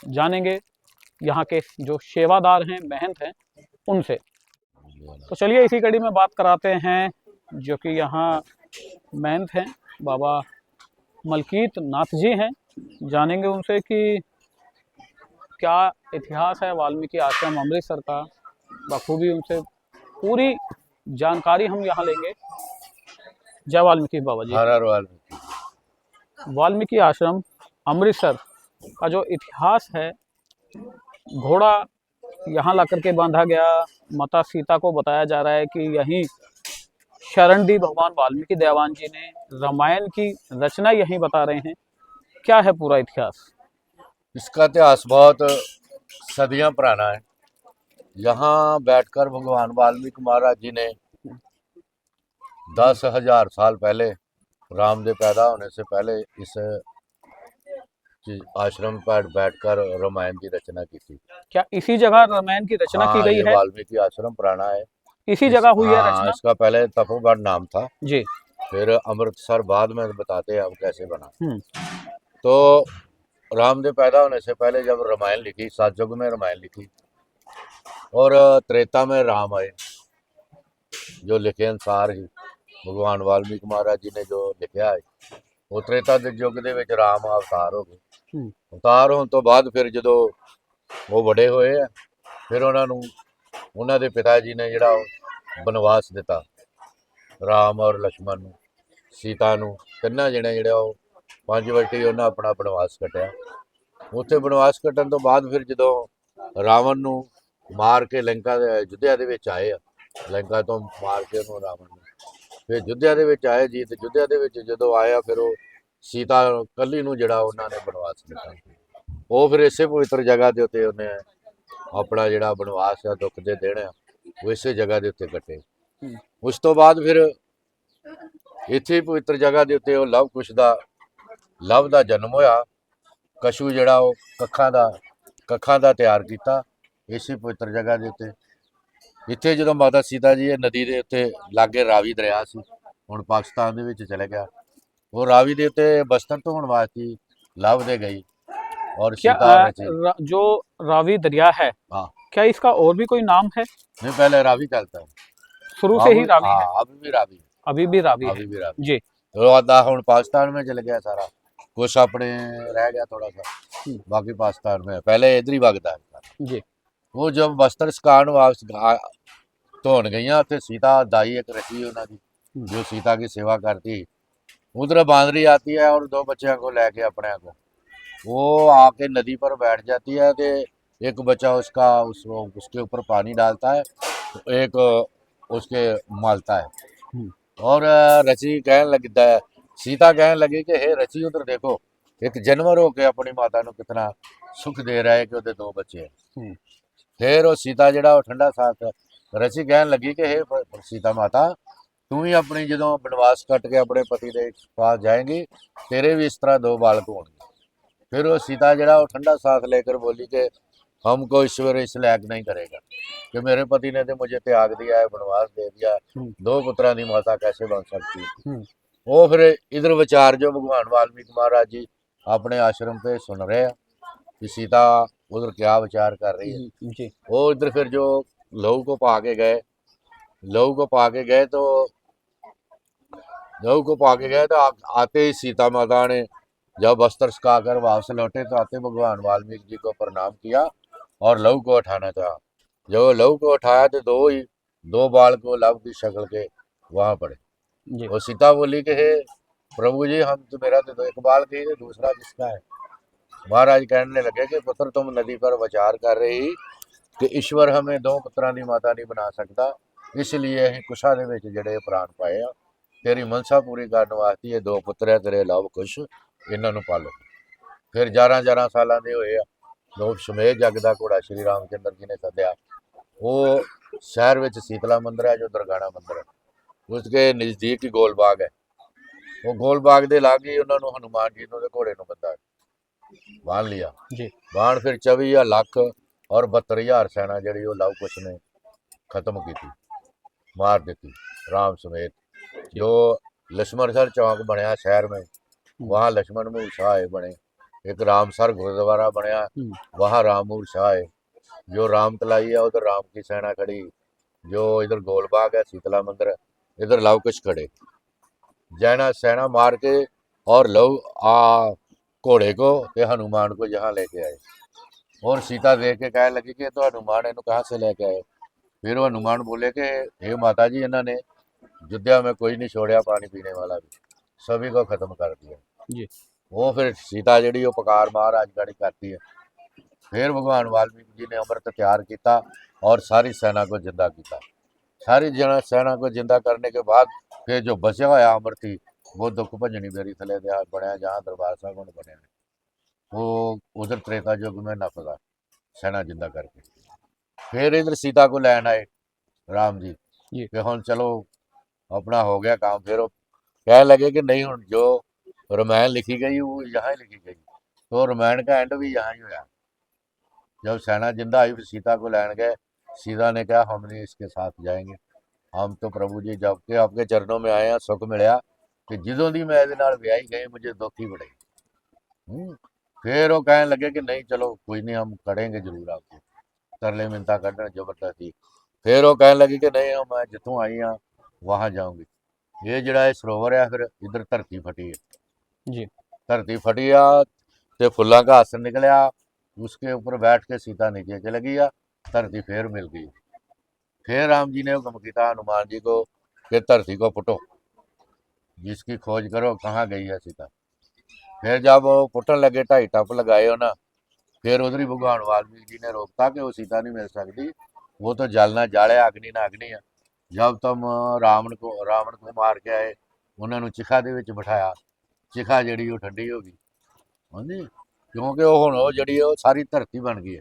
S1: जानेंगे यहाँ के जो सेवादार हैं, महंत हैं, उनसे। तो चलिए इसी कड़ी में बात कराते हैं जो कि यहाँ महंत हैं, बाबा मलकीत नाथ जी हैं। जानेंगे उनसे कि क्या इतिहास है वाल्मीकि आश्रम अमृतसर का, बखूबी उनसे पूरी जानकारी हम यहाँ लेंगे। जय वाल्मीकि बाबा जी।
S4: हर हर वाल्मीकि।
S1: वाल्मीकि आश्रम अमृतसर का जो इतिहास है, घोड़ा यहाँ ला करके बांधा गया, माता सीता को बताया जा रहा है कि यहीं शरण दी भगवान वाल्मीकि देवान जी ने, रामायण की रचना यहीं बता रहे हैं। क्या है पूरा इतिहास?
S4: इसका इतिहास बहुत सदियां पुराना है। यहाँ बैठकर भगवान वाल्मीकि महाराज जी ने 10,000 साल पहले, रामदेव पैदा होने से पहले, इस आश्रम पर बैठकर रामायण की रचना की थी।
S1: क्या इसी जगह रामायण की रचना की
S4: हाँ,
S1: गई
S4: ये
S1: है?
S4: वाल्मीकि आश्रम पुराना है।
S1: इसी जगह हुई है
S4: हाँ,
S1: रचना?
S4: इसका पहले तपोवन नाम था,
S1: जी।
S4: फिर अमृतसर बाद में बताते हैं अब कैसे बना।
S1: हम्म।
S4: तो रामदेव पैदा होने से पहले जब रामायण लिखी, सतयुग में रामायण लिखी, और त्रेता में राम आए। जो लिखे अनुसार ही भगवान वाल्मीकि महाराज जी ने जो लिखा है, वो त्रेता ਦੇ ਯੁੱਗ ਦੇ ਵਿੱਚ ਰਾਮ ਅਵਤਾਰ ਹੋ ਗਏ। ਅਵਤਾਰ ਹੋਣ ਤੋਂ ਬਾਅਦ ਫਿਰ ਜਦੋਂ ਉਹ ਵੱਡੇ ਹੋਏ ਆ, ਫਿਰ ਉਹਨਾਂ ਨੂੰ ਉਹਨਾਂ ਦੇ ਪਿਤਾ ਜੀ ਨੇ ਜਿਹੜਾ ਬਨਵਾਸ ਦਿੱਤਾ, ਰਾਮ ਔਰ ਲక్ష్మణ ਨੂੰ, ਸੀਤਾ ਨੂੰ, ਤਿੰਨਾਂ ਜਣੇ ਜਿਹੜਾ ਉਹ 5 ਵਰਤੀ ਉਹਨਾਂ ਆਪਣਾ ਬਨਵਾਸ ਕੱਟਿਆ। ਉੱਥੇ ਬਨਵਾਸ ਕੱਟਣ ਤੋਂ ਬਾਅਦ ਫਿਰ ਜਦੋਂ ਰਾਵਣ ਨੂੰ ਮਾਰ ਕੇ ਲੰਕਾ ਦੇ ਅਯੁੱਧਿਆ ਦੇ ਵਿੱਚ ਆਏ ਆ, ਲੰਕਾ ਤੋਂ ਮਾਰ ਕੇ ਉਹਨੂੰ ਰਾਵਣ ਨੂੰ ਫਿਰ ਅਯੁੱਧਿਆ ਦੇ ਵਿੱਚ ਆਏ ਜੀ। ਤੇ ਅਯੁੱਧਿਆ ਦੇ ਵਿੱਚ ਜਦੋਂ ਆਇਆ, ਫਿਰ ਉਹ ਸੀਤਾ ਕੱਲੀ ਨੂੰ ਜਿਹੜਾ ਉਹਨਾਂ ਨੇ ਬਨਵਾਸ ਦਿੱਤਾ। ਉਹ ਫਿਰ ਇਸੇ ਪਵਿੱਤਰ ਜਗ੍ਹਾ ਦੇ ਉੱਤੇ ਉਹਨੇ ਆਪਣਾ ਜਿਹੜਾ ਬਨਵਾਸ ਆ ਦੁੱਖ ਦੇ ਦਿਨ ਆ ਉਹ ਇਸੇ ਜਗ੍ਹਾ ਦੇ ਉੱਤੇ ਕੱਟੇ।
S1: ਹੂੰ।
S4: ਉਸ ਤੋਂ ਬਾਅਦ ਫਿਰ ਇੱਥੇ ਪਵਿੱਤਰ ਜਗ੍ਹਾ ਦੇ ਉੱਤੇ ਉਹ ਲਵ ਦਾ ਜਨਮ ਹੋਇਆ। ਕਛੂ ਜਿਹੜਾ ਉਹ ਕੱਖਾਂ ਦਾ ਤਿਆਰ ਕੀਤਾ ਇਸੇ ਪਵਿੱਤਰ ਜਗ੍ਹਾ ਦੇ ਉੱਤੇ। ਇੱਥੇ ਜਦੋਂ ਮਾਤਾ ਸੀਤਾ ਜੀ ਇਹ ਨਦੀ ਦੇ ਉੱਤੇ ਲਾਗੇ ਰਾਵੀ ਦਰਿਆ ਸੀ, ਹੁਣ ਪਾਕਿਸਤਾਨ ਦੇ ਵਿੱਚ ਚਲੇ ਗਿਆ, ਉਹ ਰਾਵੀ ਦੇ ਉੱਤੇ ਬਸਤਰ ਧੋਣ ਵਾਸਤੇ ਲਵ ਦੇ गई और
S1: क्या
S4: सीता रची।
S1: जो रावी दरिया है,
S4: हाँ
S1: क्या इसका और भी कोई नाम है?
S4: नहीं, पहले रावी चलता है।
S1: शुरू से ही रावी है?
S4: हाँ, अभी भी रावी है।
S1: अभी भी रावी है
S4: अभी भी रावी
S1: जी।
S4: तो आधा हुण पाकिस्तान में चल गया सारा कुछ, अपने रह गया थोड़ा सा, बाकी पाकिस्तान में है। पहले इधर ही वगदा है सारा।
S1: जी।
S4: वो जब बस्तर सुकान वापस धोन गईयां ते सीता दाई एक रची उन्हां दी जो सीता की सेवा करती, उधर बांदरी आती है और 2 बच्चों को लेके अपने को वो आके नदी पर बैठ जाती है। तो एक बच्चा उसके ऊपर पानी डालता है, एक उसके मालता है। और रची कहने लगता है, सीता कहने लगी कि हे रची उधर देखो, एक जानवर होके अपनी माता को कितना सुख दे रहा है कि उसके 2 बच्चे हैं। फिर वो सीता जड़ा ठंडा साथ रची कहने लगी कि हे सीता माता, तू ही अपनी जो बनवास कट के अपने पति के पास जाएंगी, तेरे भी इस तरह 2 बालक होंगे। फिर वो सीता जड़ा वो ठंडा साथ लेकर बोली कि हमको ईश्वर इस लायक नहीं करेगा कि मेरे पति ने तो मुझे त्याग दिया है, बनवास दे दिया, 2 पुत्रों की माता कैसे बन सकती है। वो फिर इधर विचार जो भगवान वाल्मीकि महाराज जी अपने आश्रम पे सुन रहे हैं कि सीता उधर क्या विचार कर रही है
S1: जी।
S4: वो इधर फिर जो लहू को पा के गए तो आते ही सीता माता ने जब वस्त्र सुखा कर वापस लौटे तो आते भगवान वाल्मीकि जी को प्रणाम किया और लहू को उठाना चाहा। जब लहू को उठाया तो 2 बाल को लव की शक्ल के वहां पड़े। वो सीता बोली कि हे प्रभु जी, हम तो मेरा तो 1 बाल की है, दूसरा किसका है। महाराज कहने लगे कि पुत्र, तुम नदी पर विचार कर रही कि ईश्वर हमें 2 पुत्रों की माता नहीं बना सकता, इसलिए अं कुशा दे विच जिहड़े प्राण पाए आ, तेरी मनसा पूरी करने वास्ते ये 2 पुत्र है तेरे लव कुश, इन्हों पालो। फिर 11 सालों के होए आ, लोग शमेध जग का घोड़ा श्री रामचंद्र जी ने सद्या। वो शहर में शीतला मंदिर है जो दुर्गाना मंदिर है, उसके नज़दीक ही गोल बाग है। वो गोल बाग के लाग ही उन्होंने हनुमान जी ने घोड़े को बंधा बांध लिया
S1: जी।
S4: बाण फिर 24 लाख और 72,000 सेना जी लव कुश ने खत्म की थी, मार दी राम समेत। जो लक्ष्मणसर चौक बनया शहर में, वहाँ लक्ष्मण मूल शाह बने। एक रामसर गुरुद्वारा बनया, वहाँ राम मूल शाह है। जो राम तलाई है उधर राम की सेना खड़ी, जो इधर गोलबाग है शीतला मंदिर, इधर लव कुश खड़े। जैना सेना मार के और लव घोड़े को ते हनुमान को यहाँ लेके आए। और सीता देख के कहने लगी कि तो हनुमान इन्हों कहाँ से लेके आए। फिर वो हनुमान बोले कि हे माता जी, इन्होंने अयोध्या में कोई नहीं छोड़ा पानी पीने वाला भी, सभी को खत्म कर दिया
S1: जी।
S4: वो फिर सीता जी उपकार महाराज गाड़ी करती है। फिर भगवान वाल्मीकि जी ने अमृत तैयार किया और सारी सेना को जिंदा किया। सारी सेना को जिंदा करने के बाद फिर जो बचा हुआ अमृत थी वो दुख भंजनी बेरी थले बनया, जहाँ दरबार साहब बनया वो उधर त्रेता युग में नपदा सेना जिंदा करके। फिर इधर सीता को लैन आए राम जी कि हम चलो अपना हो गया काम। फिर वो कह लगे कि नहीं, हम जो रामायण लिखी गई वो यहाँ ही लिखी गई, तो रामायण का एंड भी यहाँ ही हुआ। जब सेना जिंदा आई फिर सीता को लैन गए। सीता ने कहा हम नहीं इसके साथ जाएंगे, हम तो प्रभु जी जब के आपके चरणों में आए हैं सुख मिलया कि जिदों दी मैं ब्याही गई मुझे दुख ही बढ़े। फिर वो कहने लगे कि नहीं चलो कोई नहीं, हम करेंगे जरूर आपको, तरले मिनता करना जबरदस्ती। फिर वो कहने लगी कि नहीं, हम मैं जितों आई हाँ वहाँ जाऊँगी। ये जड़ा सरोवर है, फिर इधर धरती फटी है
S1: जी। धरती
S4: फटी आ तो फुलों का आसन निकलिया, उसके ऊपर बैठ के सीता नीचे चल गई आ, धरती फिर मिल गई। फिर राम जी ने हुक्म किया हनुमान जी को कि धरती को पुटो, जिसकी खोज करो कहाँ गई है सीता। फिर जब वो पुटन लगे 2.5 टप लगाए हो ना, फिर उधर ही भगवान वाल्मीकि जी ने रोकता कि वो सीता नहीं मिल सकती, वो तो जल ना जाले अग्नि ना अग्नि है। जब तुम रावण को मार के आए, उन्होंने चिखा दे विच बिठाया, चिखा जी वो ठंडी हो गई। हाँ जी, क्योंकि वो हुण वो जी सारी धरती बन गई है।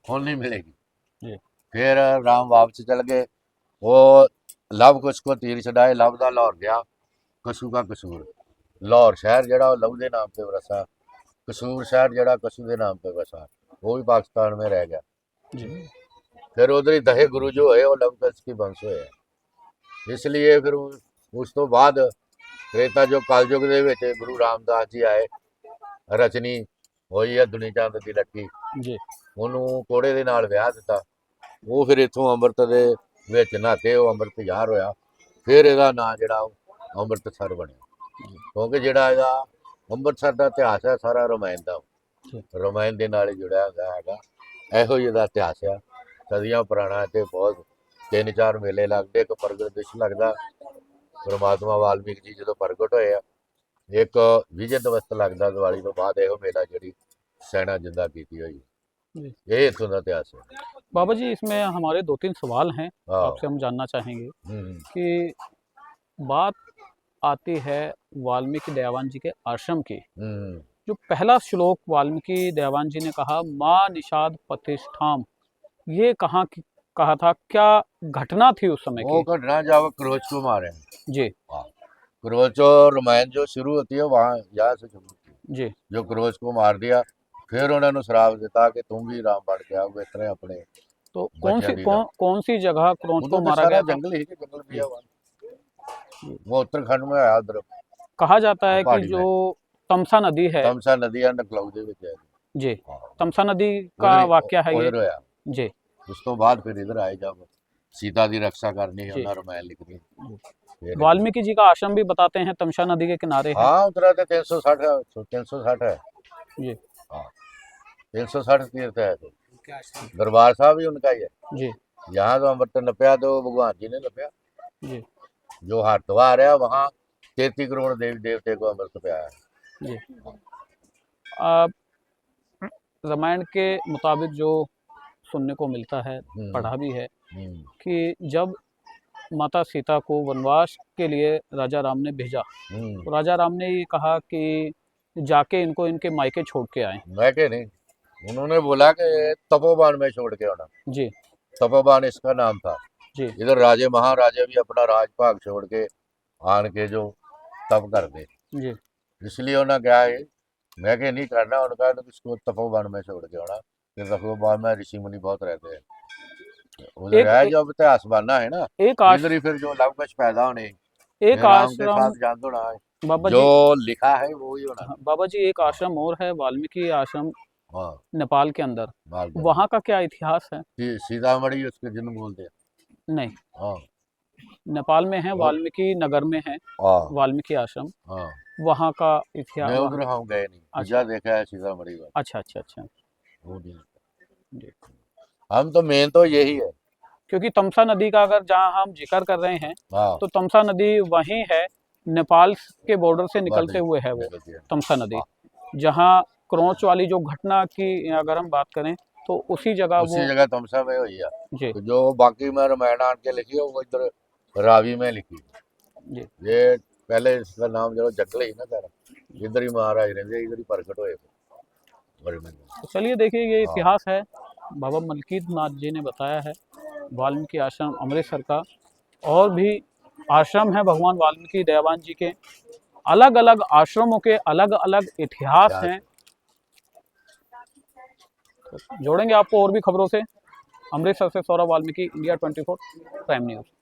S4: ਹੁਣ नहीं मिलेगी।
S1: जी
S4: फिर राम वापस चल गए। वो लव कुश को तीर छड़ाए, लव दा लाहौर गया, कशू का कसूर। लाहौर शहर जड़ा लव के नाम पे वसा, कसूर शहर जड़ा कशू के नाम पे वसा, वो भी पाकिस्तान में रह गया।
S1: जी
S4: फिर उधर ही दहे गुरु जो है वो लव कुश की वंश होए, इसलिए फिर उस तो बाद त्रेता जो कलयुग ਦੇ ਵਿੱਚ ਗੁਰੂ ਰਾਮਦਾਸ ਜੀ ਆਏ, ਰਚਨੀ ਹੋਈ ਹੈ ਦੁਨੀ ਚੰਦ ਦੀ ਲੱਠੀ,
S1: जी
S4: ਉਹਨੂੰ ਕੋੜੇ ਦੇ ਨਾਲ ਵਿਆਹ ਦਿੱਤਾ। ਉਹ ਫਿਰ ਇੱਥੋਂ ਅੰਮ੍ਰਿਤ ਦੇ ਵਿੱਚ ਨਹਾਤੇ, ਉਹ ਅੰਮ੍ਰਿਤ ਯਾਰ ਹੋਇਆ। ਫਿਰ ਇਹਦਾ ਨਾਂ ਜਿਹੜਾ ਉਹ ਅੰਮ੍ਰਿਤਸਰ ਬਣਿਆ, ਕਿਉਂਕਿ ਜਿਹੜਾ ਇਹਦਾ ਅੰਮ੍ਰਿਤਸਰ ਦਾ ਇਤਿਹਾਸ ਹੈ ਸਾਰਾ ਰਮਾਇਣ ਦਾ, ਰਮਾਇਣ ਦੇ ਨਾਲ ਹੀ ਜੁੜਿਆ ਹੁੰਦਾ ਹੈਗਾ। ਇਹੋ ਹੀ ਇਹਦਾ ਇਤਿਹਾਸ ਆ, ਸਦੀਆਂ ਪੁਰਾਣਾ। ਤੇ ਬਹੁਤ 3-4 ਮੇਲੇ ਲੱਗਦੇ, ਇੱਕ ਪ੍ਰਗਟ ਦਿਵਸ ਲੱਗਦਾ, ਪਰਮਾਤਮਾ ਵਾਲਮੀਕ ਜੀ ਜਦੋਂ ਪ੍ਰਗਟ ਹੋਏ ਆ, ਇੱਕ ਵਿਜੇ ਦਿਵਸ ਲੱਗਦਾ ਦੀਵਾਲੀ ਤੋਂ ਬਾਅਦ, ਇਹੋ ਮੇਲਾ ਜਿਹੜੀ ਸੈਨਾ ਜਿੰਦਾ ਕੀਤੀ ਹੋਈ,
S1: जी
S4: ਇਹ ਇੱਥੋਂ ਦਾ ਇਤਿਹਾਸ ਹੈ।
S1: बाबा जी, इसमें हमारे 2-3 सवाल हैं,
S4: हाँ।
S1: आपसे हम जानना चाहेंगे
S4: हम्म,
S1: कि बात आती है वाल्मीकि दयावान जी के आश्रम की।
S4: हम्म,
S1: जो पहला श्लोक वाल्मीकि दयावान जी ने कहा, माँ निषाद प्रतिष्ठाम, ये कहा था, क्या घटना थी उस समय
S4: वो
S1: की?
S4: घटना जब क्रोच को मारे हैं।
S1: जी
S4: क्रोच और रामायण जो शुरू होती है वहाँ यहाँ से शुरू होती है।
S1: जी
S4: जो क्रोच को मार दिया, फिर उन्होंने श्राप दिता कि तुम भी राम बन के आओ, इस तरह अपने
S1: तो कौन सी
S4: बच्चा दी
S1: कौन सी जगह क्रोच को
S4: उधर तो
S1: मारा
S4: सारा
S1: गया था?
S4: जंगल ही, जंगल भी है वहाँ। वो उत्तराखंड में आया उधर,
S1: कहा जाता है कि
S4: पहाड़ी
S1: जो तमसा नदी है,
S4: तमसा नदी है नकलऊ ਦੇ ਵਿੱਚ है।
S1: जी
S4: हाँ,
S1: तमसा नदी का
S4: उधर ही-
S1: वाक्य है ये।
S4: उधर होया।
S1: जी
S4: उस तो बाद फिर इधर आए, जब सीता की रक्षा करनी है,
S1: जी।
S4: उन्हें रामायण लिखनी फिर
S1: वाल्मीकि जी का आश्रम भी बताते हैं तमसा नदी के किनारे है।
S4: हाँ उतरा तो 360 है, 360 है।
S1: जी
S4: हाँ 360 तीर्थ है। तो दरबार साहब भी उनका ही है।
S1: जी
S4: यहाँ तो अमृत नपया तो भगवान जी ने नपया।
S1: जी
S4: जो हरिद्वार है वहाँ 33 करोड़ देवी देवते को अमृत पाया है।
S1: जी अब रामायण के मुताबिक जो सुनने को मिलता है, पढ़ा भी है,
S4: हम्म,
S1: कि जब माता सीता को वनवास के लिए राजा राम ने भेजा,
S4: हम्म।
S1: तो राजा राम ने ये कहा कि जाके इनको इनके मायके छोड़ के आए।
S4: मैं के नहीं, उन्होंने बोला कि तपोवन में छोड़ के आना।
S1: जी
S4: तपोवन इसका नाम था।
S1: जी
S4: इधर राजे महाराजे भी अपना राज भाग छोड़ के आन के जो तप कर दे,
S1: जी
S4: इसलिए उन्हें क्या है, मैं के नहीं करना, उनका तो इसको तपोवन में छोड़ के आना। फिर तपोवन में ऋषि मुनि बहुत रहते हैं। उधर है जो इतिहास बनना है ना,
S1: एक
S4: इधर ही फिर जो लव कुश पैदा होने,
S1: एक
S4: राम के
S1: आश्रम
S4: साथ जान होना है,
S1: बाबा
S4: जो
S1: जी,
S4: लिखा है वो ही होना।
S1: बाबा जी एक आश्रम और है, वाल्मीकि आश्रम,
S4: हाँ
S1: नेपाल के अंदर,
S4: बाल के।
S1: वहाँ का क्या इतिहास है?
S4: सीतामढ़ी उसके जन्म बोलते हैं।
S1: नहीं,
S4: हाँ
S1: नेपाल में है, वाल्मीकि नगर में है
S4: हाँ
S1: वाल्मीकि आश्रम,
S4: हाँ।
S1: वहाँ का
S4: मैं
S1: इतिहास।
S4: उधर हम गए नहीं,
S1: अच्छा।
S4: पूजा देखा है सीतामढ़ी का,
S1: अच्छा अच्छा अच्छा
S4: वो नहीं।
S1: जी।
S4: हम तो मेन तो यही है।
S1: क्योंकि तमसा नदी का अगर जहाँ हम जिक्र कर रहे हैं,
S4: हाँ
S1: तो तमसा नदी वहीं है, नेपाल के बॉर्डर से निकलते हुए है वो
S4: निकलती है।
S1: तमसा नदी। जहाँ क्रोच वाली जो घटना की अगर हम बात करें, तो उसी जगह
S4: उसी
S1: वो।
S4: जगह तमसा में हुई है।
S1: जी
S4: तो जो बाकी में रामायण आन के लिखी है वो इधर रावी में लिखी।
S1: जी
S4: ये पहले इसका नाम जो जंगल ही ना सारा, इधर ही महाराज रहते, इधर ही प्रकट हुए बड़े में।
S1: तो चलिए देखिए, ये
S4: हाँ।
S1: इतिहास है, बाबा मलकीत नाथ जी ने बताया है। वाल्मीकि आश्रम अमृतसर का, और भी आश्रम है भगवान वाल्मीकि दयावान जी के। अलग अलग आश्रमों के अलग अलग इतिहास हैं। जोड़ेंगे आपको और भी खबरों से। अमृतसर से Saurabh Valmiki, India 24 prime news.